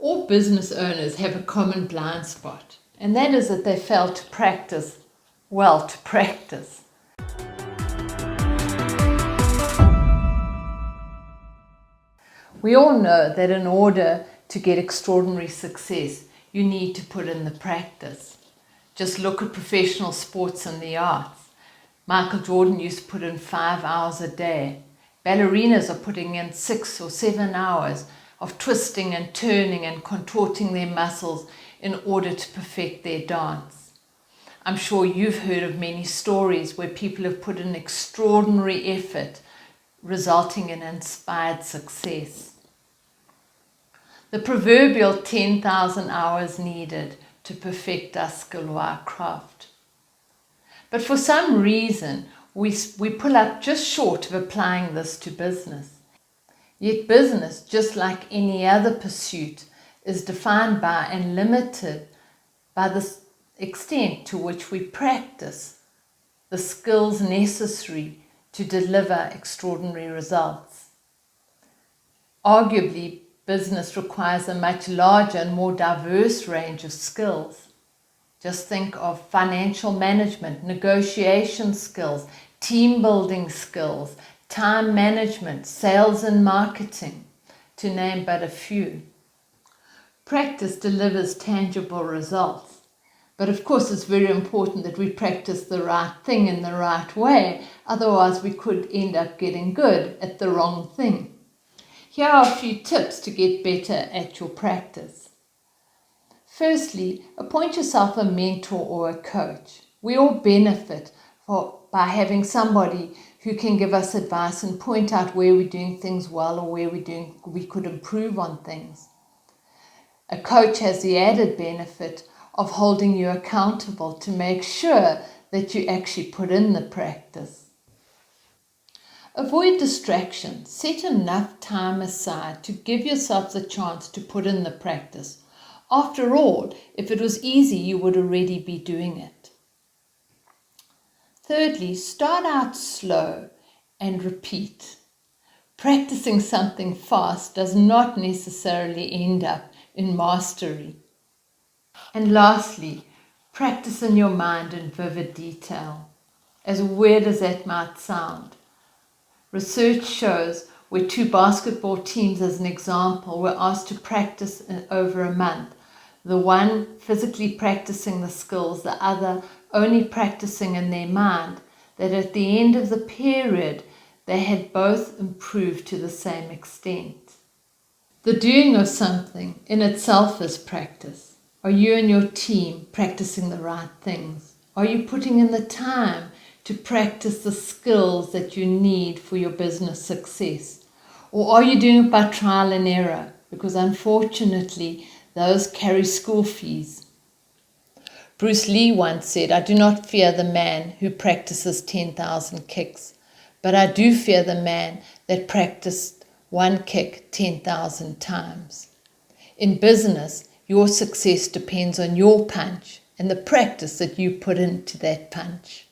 All business owners have a common blind spot, and that is that they fail to practice to practice. We all know that in order to get extraordinary success, you need to put in the practice. Just look at professional sports and the arts. Michael Jordan used to put in 5 hours a day. Ballerinas are putting in 6 or 7 hours of twisting and turning and contorting their muscles in order to perfect their dance. I'm sure you've heard of many stories where people have put in extraordinary effort, resulting in inspired success. The proverbial 10,000 hours needed to perfect our skill or our craft. But for some reason, we pull up just short of applying this to business. Yet business, just like any other pursuit, is defined by and limited by the extent to which we practice the skills necessary to deliver extraordinary results. Arguably, business requires a much larger and more diverse range of skills. Just think of financial management, negotiation skills, team building skills, time management, sales and marketing, to name but a few. Practice delivers tangible results. But of course, it's very important that we practice the right thing in the right way. Otherwise, we could end up getting good at the wrong thing. Here are a few tips to get better at your practice. Firstly, appoint yourself a mentor or a coach. We all benefit by having somebody who can give us advice and point out where we're doing things well or where we could improve on things. A coach has the added benefit of holding you accountable to make sure that you actually put in the practice. Avoid distractions. Set enough time aside to give yourself the chance to put in the practice. After all, if it was easy, you would already be doing it. Thirdly, start out slow and repeat. Practicing something fast does not necessarily end up in mastery. And lastly, practice in your mind in vivid detail. As weird as that might sound, research shows where 2 basketball teams, as an example, were asked to practice over a month. The one physically practicing the skills, the other only practicing in their mind, that at the end of the period, they had both improved to the same extent. The doing of something in itself is practice. Are you and your team practicing the right things? Are you putting in the time to practice the skills that you need for your business success? Or are you doing it by trial and error? Because unfortunately, those carry school fees. Bruce Lee once said, "I do not fear the man who practices 10,000 kicks, but I do fear the man that practiced one kick 10,000 times." In business, your success depends on your punch and the practice that you put into that punch.